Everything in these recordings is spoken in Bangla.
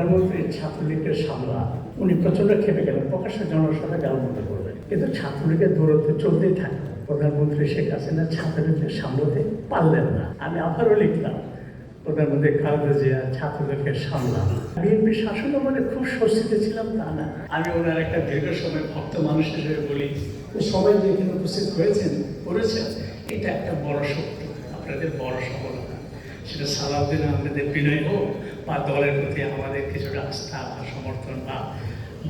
প্রধানমন্ত্রী ছাত্রলীগের সামলা উনি প্রচন্ড খেপে গেলেন, প্রকাশ্যে জনসভা গালমন্দ করবেন, কিন্তু ছাত্রলীগের দূরত্ব চলতেই থাকে। প্রধানমন্ত্রী শেখ হাসিনা ছাত্রলীগের সামলাতে পারলেন না। আমি আবারও লিখলাম, প্রধানমন্ত্রী খালেদা জিয়া ছাত্রলীগের সামলা। বিএনপি শাসন আমলে খুব স্বস্তিতে ছিলাম তা না। আমি ওনার একটা দীর্ঘ সময় ভক্ত মানুষ হিসেবে বলি, সবাই যে এখানে উপস্থিত করেছেন, এটা একটা বড় শক্তি, আপনাদের বড় সফলতা। সেটা সালাউদ্দিন আহমেদের বিনয় হোক বা দলের প্রতি আমাদের কিছুটা আস্থা বা সমর্থন বা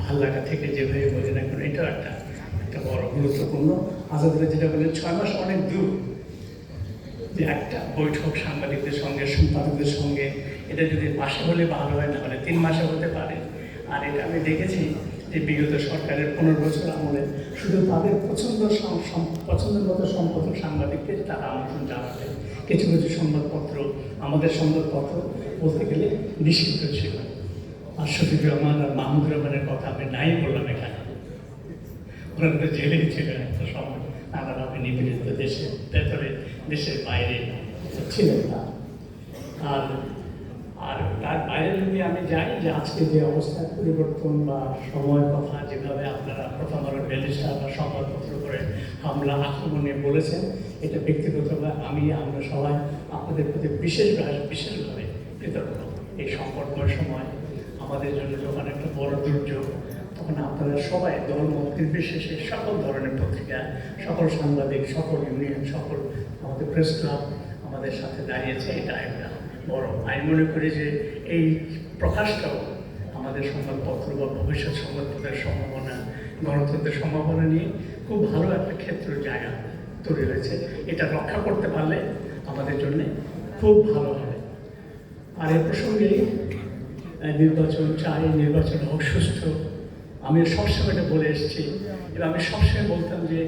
ভাল লাগা থেকে যেভাবে বলি না কেন, এটাও একটা বড় গুরুত্বপূর্ণ। আজাদুল্লাহ যেটা বললেন 6 মাস অনেক দূর, যে একটা বৈঠক সাংবাদিকদের সঙ্গে সম্পাদকদের সঙ্গে, এটা যদি মাসে হলে ভালো হয়, না হলে 3 মাসে হতে পারে। আর এটা আমি দেখেছি যে বিগত সরকারের 15 বছর আমলে শুধু তাদের পছন্দের মতো সম্পাদক সাংবাদিকদের তারা আমন্ত্রণ জানাতেন। কিছু কিছু সংবাদপত্র, আমাদের সংবাদপত্র বলতে গেলে নিষিদ্ধ ছিল। আর শফিকুর রহমান আর মাহমুদুর রহমানের কথা আমি নাই বললাম এখানে, ওরা তো জেলেই ছিলেন একটা সময়, নানাভাবে নিপীড়িত, দেশের ভেতরে দেশের বাইরে ছিলেন না। আর তার বাইরে যদি আমি যাই, যে আজকে যে অবস্থার পরিবর্তন বা সময় কথা যেভাবে আপনারা প্রথম আলোর ব্যারিস্টার বা সংবাদপত্র করে হামলা আক্রমণে বলেছেন, এটা ব্যক্তিগতভাবে আমরা সবাই আপনাদের প্রতি বিশেষভাবে কৃতজ্ঞ। এই সংকটময় সময় আমাদের জন্য যখন একটা বড় দুর্যোগ, তখন আপনারা সবাই দলমত নির্বিশেষে সকল ধরনের পত্রিকা, সকল সাংবাদিক, সকল ইউনিয়ন, সকল আমাদের প্রেস ক্লাব আমাদের সাথে দাঁড়িয়েছে। এটা একটা বড়। আমি মনে করি যে এই প্রকাশটাও আমাদের সংবাদপত্র বা ভবিষ্যৎ সংবাদপত্রের সম্ভাবনা, গণতন্ত্রের সম্ভাবনা নিয়ে খুব ভালো একটা ক্ষেত্র জায়গা তৈরি হয়েছে। এটা রক্ষা করতে পারলে আমাদের জন্য খুব ভালো হবে। আর এ প্রসঙ্গে নির্বাচন চাই, নির্বাচন হোক সুস্থ। আমি সবসময় এটা বলে এসেছি এবং আমি সবসময় বলতাম যে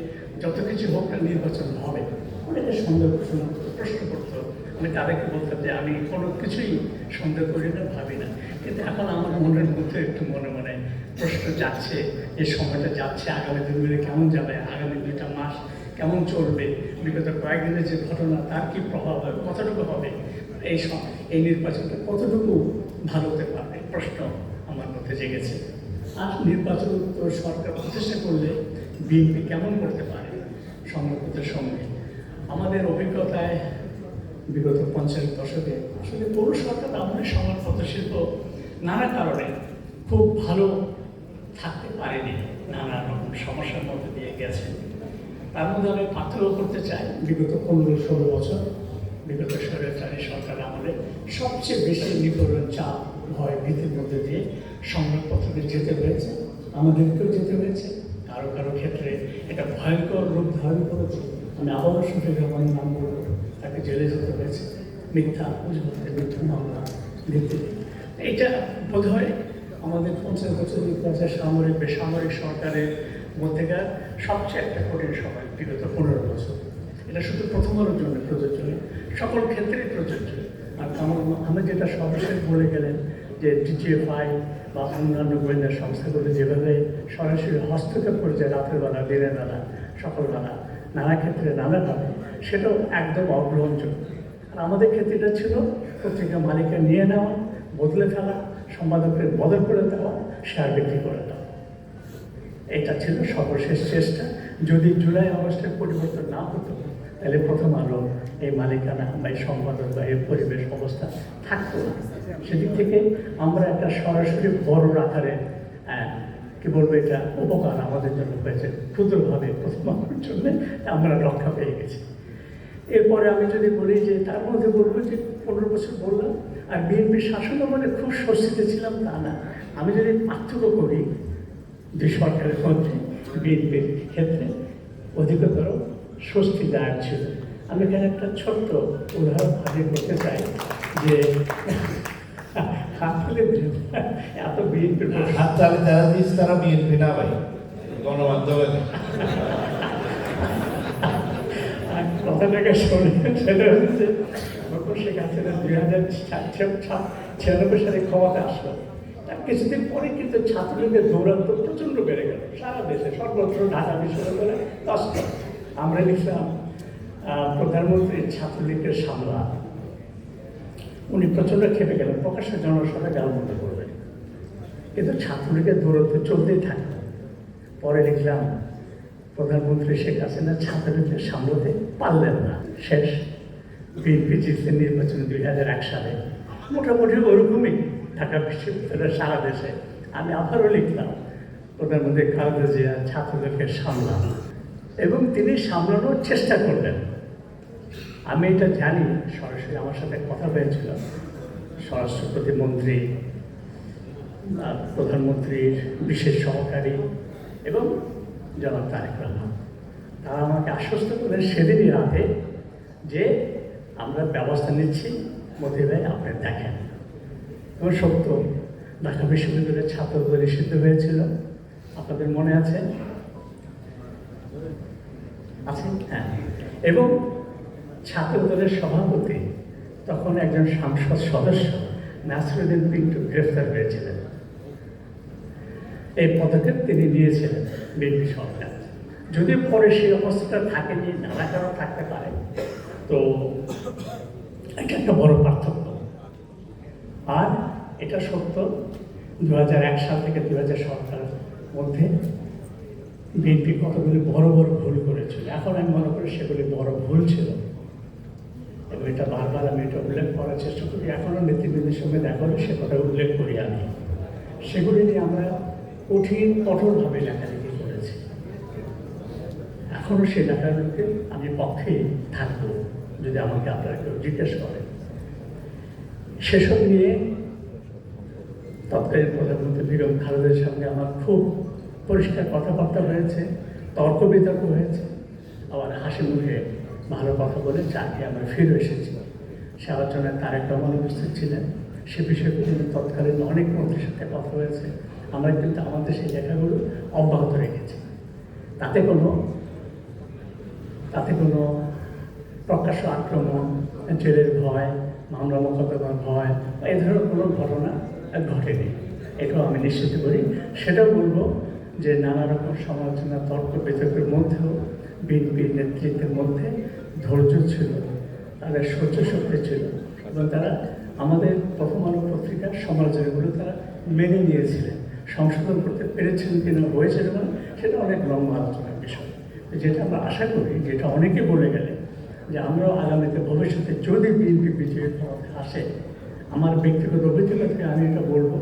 যত কিছু হোক না, নির্বাচন হবে। অনেকে সন্দেহ প্রশ্ন করতো, আমি তাদেরকে বলতাম যে আমি কোনো কিছুই সন্দেহ করি না, ভাবি না। কিন্তু এখন আমার মনের মধ্যে একটু মনে প্রশ্ন যাচ্ছে, যে সময়টা যাচ্ছে, আগামী দিনগুলি কেমন যাবে, আগামী 2টা মাস কেমন চলবে, বিগত কয়েকদিনের যে ঘটনা তার কী প্রভাব হবে, কতটুকু হবে, এই নির্বাচনটা কতটুকু ভালো হতে পারবে, প্রশ্ন আমার মধ্যে জেগেছে। আর নির্বাচন তো সরকার প্রচেষ্টা করলে বিএনপি কেমন করতে পারে সংরক্ষিতের সঙ্গে। আমাদের অভিজ্ঞতায় বিগত 50 দশকে আসলে পৌর সরকার আমাদের সংবাদপত্র শিল্প নানা কারণে খুব ভালো থাকতে পারেনি, নানা রকম সমস্যার মধ্যে দিয়ে গেছে। তার মধ্যে আমি পার্থক্য করতে চাই, বিগত 15-16 বছর বিগত স্বৈরাচারী সরকার আমলে সবচেয়ে বেশি নিপীড়ন, চাপ, ভয়, ভীতির মধ্যে দিয়ে সংবাদপত্রকে যেতে হয়েছে, আমাদেরকেও যেতে হয়েছে। কারো কারো ক্ষেত্রে এটা ভয়ঙ্কর রূপ ধারণ করেছে। আমি আবারও শফিকুর রহমানের নাম বলব, তাকে জেলে যেতে হয়েছে মিথ্যা অজুহাতে, মিথ্যা মামলা দিতে। এটা বোধ হয় আমাদের 50 বছরের ইতিহাসে সামরিক বেসামরিক সরকারের মধ্যেকার সবচেয়ে একটা কঠিন সময় বিগত 15 বছর। এটা শুধু প্রথম আলোর জন্য প্রযোজ্য, সকল ক্ষেত্রেই প্রযোজ্য। আর আমি যেটা সর্বশেষ বলে গেলেন যে ডিজিএফআই বা অন্যান্য গোয়েন্দা সংস্থাগুলো যেভাবে সরাসরি হস্তক্ষেপ করেছে রাতের বেলা, দিনের বেলা, সকালবেলা, নানা ক্ষেত্রে নানাভাবে, সেটাও একদম অগ্রহণযোগ্য। আর আমাদের ক্ষেত্রে এটা ছিল পত্রিকা মালিকের নিয়ে নেওয়া, বদলে ফেলা, সম্পাদকের বদল করে দেওয়া, শেয়ার বিক্রি করে দেওয়া। এটা ছিল সর্বশেষ চেষ্টা। যদি জুলাই আগস্টের পরিবর্তন না হতো, তাহলে প্রথম আলো এই মালিকানা বা এই সম্পাদক বা এই পরিবেশ অবস্থা থাকতো না। সেদিক থেকে আমরা একটা সরাসরি বড় আকারে কি বলবো, এটা উপকার আমাদের জন্য হয়েছে। ক্ষুদ্রভাবে প্রথম আলোর জন্য আমরা রক্ষা পেয়ে গেছি। এরপরে আমি যদি বলি যে তার মধ্যে বলবো যে 15 বছর বললাম, আর বিএনপির শাসন আমলে খুব স্বস্তিতে ছিলাম তা না। আমি যদি পার্থক্য করি যে সরকারের মধ্যে বিএনপির ক্ষেত্রে অধিকতর স্বস্তিদায়ক ছিল। আমি এখানে একটা ছোট্ট উদাহরণ হাজির করতে চাই যে এত বিএনপির হাত তালে যারা দিয়েছে তারা বিএনপি না ভাই, গণমাধ্যমে কথাটাকে শুনে সেটা হচ্ছে শেখ হাসিনা 2096 সালে ক্ষমতা আসলো। তার কিছুদিন পরে কিন্তু ছাত্রলীগের দৌরাত্ম প্রচণ্ড বেড়ে গেল সারা দেশে, সর্বত্র, ঢাকা বিশ্ববিদ্যালয়ে 10টা। আমরা লিখলাম প্রধানমন্ত্রী ছাত্রলীগের সামলা উনি প্রচণ্ড খেপে গেলেন, প্রকাশ্যে জনসভা গালমন্দ করবেন, কিন্তু ছাত্রলীগের দূরত্ব চলতেই থাকলো। পরে লিখলাম প্রধানমন্ত্রী শেখ হাসিনা ছাত্রলীগকে সামলাতে পারলেন না, শেষ বিএনপি জিততে নির্বাচন 2001 সালে। মোটামুটি ওরকমই ঢাকা বিশ্ববিদ্যালয়ের সারা দেশে। আমি আবারও লিখলাম প্রধানমন্ত্রী খালেদা জিয়া ছাত্রদেরকে সামলান, এবং তিনি সামলানোর চেষ্টা করলেন। আমি এটা জানি, সরাসরি আমার সাথে কথা হয়েছিল স্বরাষ্ট্র প্রতিমন্ত্রী, প্রধানমন্ত্রীর বিশেষ সহকারী এবং জনাব তারেক রহমান। তারা আমাকে আশ্বস্ত করেন সেদিনই রাতে যে আমরা ব্যবস্থা নিচ্ছি, মতি ভাই আপনি দেখেন। এবং সত্য, ঢাকা বিশ্ববিদ্যালয়ের ছাত্রদের নিষিদ্ধ হয়েছিল, আপনাদের মনে আছে? আছে, হ্যাঁ। এবং ছাত্রদলের সভাপতি তখন একজন সংসদ সদস্য নাসিরুদ্দিন পিন্টু গ্রেফতার হয়েছিলেন। এই পদক্ষেপ তিনি নিয়েছিলেন বিএনপি সরকার। যদি পরে সেই অবস্থাটা থাকেনি, নানা কারণ থাকতে পারে, তো এটা একটা বড় পার্থক্য। আর এটা সত্য, 2001 সাল থেকে 2000 সরকারের মধ্যে বিএনপি কতগুলি বড় বড় ভুল করেছিল। এখন আমি মনে করি সেগুলি বড় ভুল ছিল, এবং এটা বারবার আমি এটা উল্লেখ করার চেষ্টা করি। এখনও নেতৃবৃন্দের সঙ্গে দেখা হলে সে কথা উল্লেখ করি আমি। সেগুলি নিয়ে আমরা কঠোরভাবে লেখালেখি করেছি। এখনও সেই লেখালেখি আমি পক্ষে থাকবো, যদি আমাকে আপনারা কেউ জিজ্ঞেস করেন। সেসব নিয়ে তৎকালীন প্রধানমন্ত্রী বেগম খালেদার সঙ্গে আমার খুব পরিষ্কার কথাবার্তা হয়েছে, তর্ক বিতর্ক হয়েছে। আবার হাসি মুখে ভালো কথা বলে চাকে আমরা ফিরে এসেছি। সে আলোচনায় তারেক রহমান উপস্থিত ছিলেন। সে বিষয়ে কিন্তু তৎকালীন অনেক মন্ত্রীর সাথে কথা হয়েছে। আমরা কিন্তু আমাদের সেই লেখাগুলো অব্যাহত রেখেছি। তাতে কোনো প্রকাশ্য আক্রমণ, জেলের ভয়, মামলা মোকদ্দমার ভয়, এই ধরনের কোনো ঘটনা ঘটেনি। এটাও আমি নিশ্চিত করি। সেটাও বলবো যে নানা রকম সমালোচনা, তর্ক বিতর্কের মধ্যেও বিএনপির নেতৃত্বের মধ্যে ধৈর্য ছিল, তাদের সহ্য শক্তি ছিল, এবং তারা আমাদের প্রথম আলো পত্রিকার সমালোচনাগুলো তারা মেনে নিয়েছিলেন। সংশোধন করতে পেরেছিলেন কিনা, হয়েছিল না, সেটা অনেক লম্বা আলোচনার বিষয়। যেটা আমরা আশা করি, যেটা অনেকে বলে গেলেন, যে আমরাও আগামীতে ভবিষ্যতে যদি বিএনপি বিজয়ী ক্ষমতায় আসে, আমার ব্যক্তিগত অভিজ্ঞতা থেকে আমি এটা বলবো,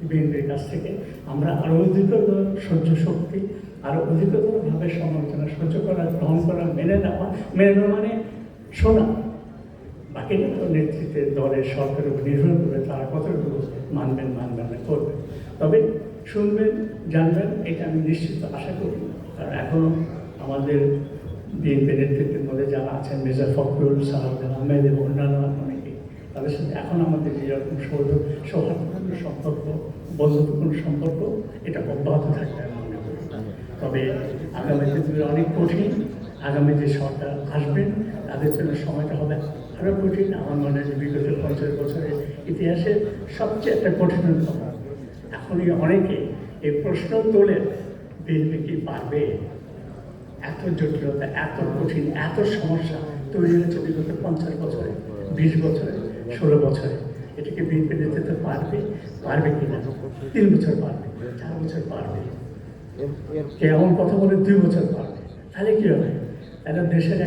বিএনপির কাছ থেকে আমরা আরও অধিকতর সহ্য শক্তি, আরও অধিকতরভাবে সমালোচনা সহ্য করা, গ্রহণ করা, মেনে নেওয়া মানে শোনা। বাকিটা তো নেতৃত্বের দলের সরকারের উপর নির্ভর করে, তারা কতটুকু মানবেন না করবেন। তবে শুনবেন, জানবেন, এটা আমি নিশ্চিত আশা করি। কারণ এখনও আমাদের বিএনপি নেতৃত্বের মধ্যে যারা আছেন, মির্জা ফখরুল, সালাউদ্দিন আহমেদ এবং অন্যান্য অনেকে, তাদের সাথে এখন আমাদের যেরকম সৌহার্দ্যপূর্ণ সম্পর্ক, বন্ধুত্বপূর্ণ সম্পর্ক, এটা অব্যাহত থাকবে আমি মনে করি। তবে আগামী দিনগুলো অনেক কঠিন। আগামী যে সরকার আসবেন তাদের জন্য সময়টা হবে আরও কঠিন। আমার মনে হয় যে বিগত 50 বছরের ইতিহাসে সবচেয়ে একটা কঠিনতম। এখনই অনেকে এই প্রশ্ন তোলেন, বিএনপি কি পারবে? এত জটিলতা, এত কঠিন, এত সমস্যা তৈরি হয়েছে বিগত 50 বছরে, 20 বছরে, 16 বছরে। এটাকে বিএনপি নেতৃত্ব পারবে কিনা? 3 বছর পারবে, 4 বছর পারবে, এমন কথা বলে 2 বছর পারবে। তাহলে কি হবে? তাহলে দেশের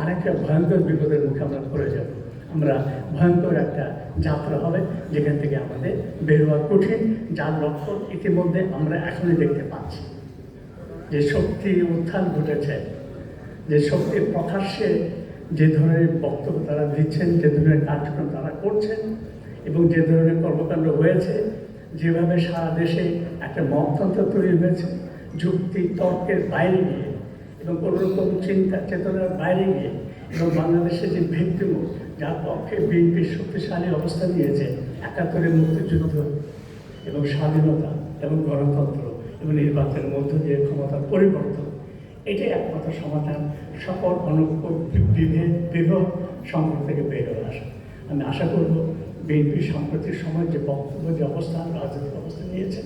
আরেকটা ভয়ঙ্কর বিপদের মুখে আমরা পড়ে যাব। আমরা ভয়ঙ্কর একটা যাত্রা হবে, যেখান থেকে আমাদের বের হওয়া কঠিন, যার লক্ষণ ইতিমধ্যে আমরা এখনই দেখতে পাচ্ছি। যে শক্তি উত্থান ঘটেছে, যে শক্তি প্রকাশ্যে যে ধরনের বক্তব্য তারা দিচ্ছেন, যে ধরনের কার্যক্রম তারা করছেন, এবং যে ধরনের কর্মকাণ্ড হয়েছে, যেভাবে সারা দেশে একটা মততন্ত্র তৈরি হয়েছে, যুক্তি তর্কের বাইরে গিয়ে এবং কোনো রকম চিন্তা চেতনার বাইরে গিয়ে, এবং বাংলাদেশের যে ভিত্তিমূল, যার পক্ষে বিএনপির শক্তিশালী অবস্থান নিয়েছে, 71-এর মুক্তিযুদ্ধ এবং স্বাধীনতা এবং গণতন্ত্র এবং নির্বাচনের মধ্য দিয়ে ক্ষমতার পরিবর্তন, এটাই একমাত্র সমাধান সকল বিভেদ সংকট থেকে বের হয়ে আসা। আমি আশা করব বিএনপি সাম্প্রতিক সময় যে বক্তব্য, যে অবস্থান, রাজনৈতিক অবস্থান নিয়েছেন,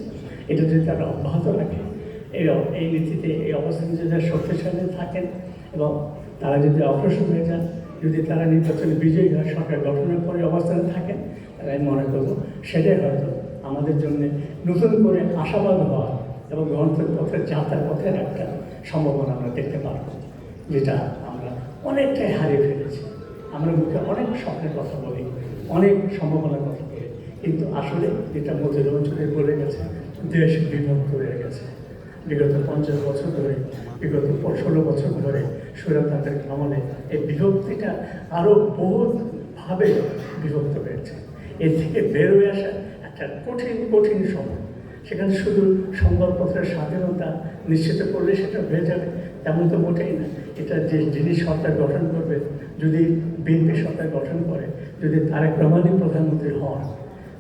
এটা যদি তারা অব্যাহত রাখে, এই নীতিতে, এই অবস্থানে যদি শক্তিশালী থাকেন এবং তারা যদি অগ্রসর হয়ে যান, যদি তারা নির্বাচনে বিজয়ী হয়, সরকার গঠনের পরে অবস্থানে থাকেন, তাহলে আমি মনে করবো সেটাই হয়তো আমাদের জন্য নতুন করে আশাবাদ হওয়া এবং গণতন্ত্রের পথে যাত্রার পথের একটা সম্ভাবনা আমরা দেখতে পারব, যেটা আমরা অনেকটাই হারিয়ে ফেলেছি। আমরা মুখে অনেক স্বপ্নের কথা বলি, অনেক সম্ভাবনার কথা বলি, কিন্তু আসলে যেটা মতিউর চৌধুরী বলে গেছে, দেশ বিভক্ত হয়ে গেছে। বিগত 50 বছর ধরে, বিগত 16 বছর ধরে স্বৈরতন্ত্রের আমলে এই বিভক্তিটা আরও বহুভাবে বিভক্ত হয়েছে। এর থেকে বের হয়ে আসা একটা কঠিন সময়। সেখানে শুধু সংবাদপত্রের স্বাধীনতা নিশ্চিত করলে সেটা হয়ে যাবে তেমন তো মোটেই না। এটা যিনি সরকার গঠন করবে, যদি বিএনপি সরকার গঠন করে, যদি তারেক রহমানই প্রধানমন্ত্রী হন,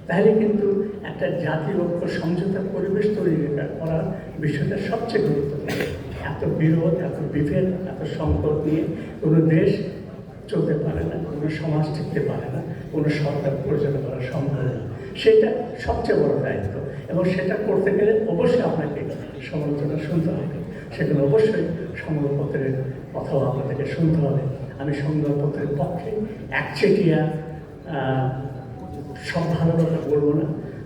তাহলে কিন্তু একটা জাতীয় ঐক্য সমঝোতার পরিবেশ তৈরি করার বিষয়টা সবচেয়ে গুরুত্বপূর্ণ। এত বিরোধ, এত বিভেদ, এত সংকট নিয়ে কোনো দেশ চলতে পারে না, কোনো সমাজ টিকতে পারে না, কোনো সরকার পরিচালনা করা সম্ভব না। সেটা সবচেয়ে বড় দায়িত্ব, এবং সেটা করতে গেলে অবশ্যই আপনাকে সমালোচনা শুনতে হবে। সেখানে অবশ্যই সংবাদপত্রের কথাও আপনাদেরকে শুনতে হবে। আমি সংবাদপত্রের পক্ষে একচেটিয়া সব ভালো কথা বলবো না।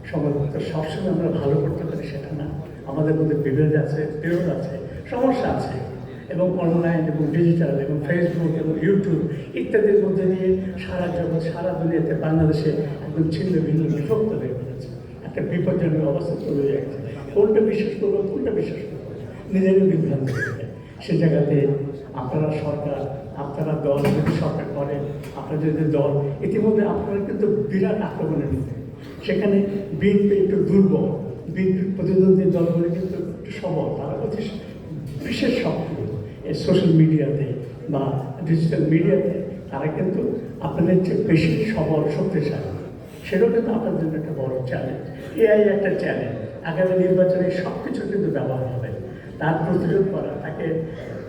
সংবাদপত্র সবসময় আমরা ভালো করতে পারি সেটা না। আমাদের মধ্যে বিভেদ আছে, বিরোধ আছে, সমস্যা আছে, এবং অনলাইন এবং ডিজিটাল এবং ফেসবুক এবং ইউটিউব ইত্যাদির মধ্যে দিয়ে সারা জগৎ, সারা দুনিয়াতে বাংলাদেশে একদম ছিন্ন ভিন্ন বিভক্ত হয়ে পড়েছে। একটা বিপজ্জনক অবস্থা তৈরি হয়ে গেছে। কোনটা বিশ্বাস করবো, কোনটা বিশ্বাস করবো, নিজেদের বিভ্রান্ত হয়ে যায়। সে জায়গাতে আপনারা সরকার, আপনারা দল যদি সরকার করেন, আপনারা যদি দল, ইতিমধ্যে আপনারা কিন্তু বিরাট আক্রমণের মধ্যে। সেখানে বিএনপি একটু দুর্বল, বিএনপির প্রতিদ্বন্দ্বী দলগুলি কিন্তু একটু সবল, তারা অতি বিশেষ সক্রিয় এই সোশ্যাল মিডিয়াতে বা ডিজিটাল মিডিয়াতে। তারা কিন্তু আপনাদের চেয়ে বেশি সবল, শক্তিশালী। সেটাও কিন্তু আপনাদের জন্য একটা বড় চ্যালেঞ্জ। এআই একটা চ্যালেঞ্জ। আগামী নির্বাচনে সব কিছু কিন্তু ব্যবহার হবে। তার প্রতিরোধ করা,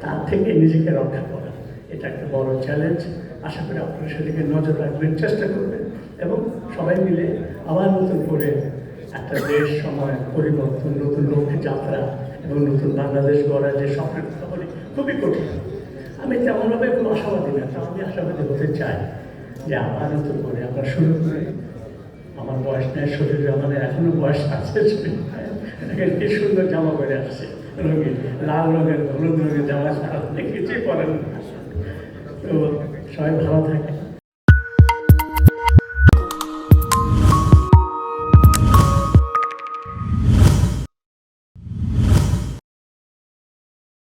তার থেকে নিজেকে রক্ষা করা, এটা একটা বড় চ্যালেঞ্জ। আশা করি আপনারা সেদিকে নজর রাখবেন, চেষ্টা করবেন, এবং সবাই মিলে আবার নতুন করে একটা দেশ, সময় পরিবর্তন, নতুন লক্ষ্যে যাত্রা এবং নতুন বাংলাদেশ গড়ার যে স্বপ্নের কথা বলি, খুবই কঠিন। আমি তেমনভাবে কোনো আশাবাদী না, তো আমি আশাবাদী হতে চাই যে আবার নতুন করে আমরা শুরু করি। আমার বয়স নেই, শরীরে আমাদের এখনো বয়স আছে। কি সুন্দর জামা পরে আসছে, রঙিন লাল রঙের, হলুদ রঙের জামা ছাড়া কিছুই পরেন না। তো সবাই ভালো থাকে।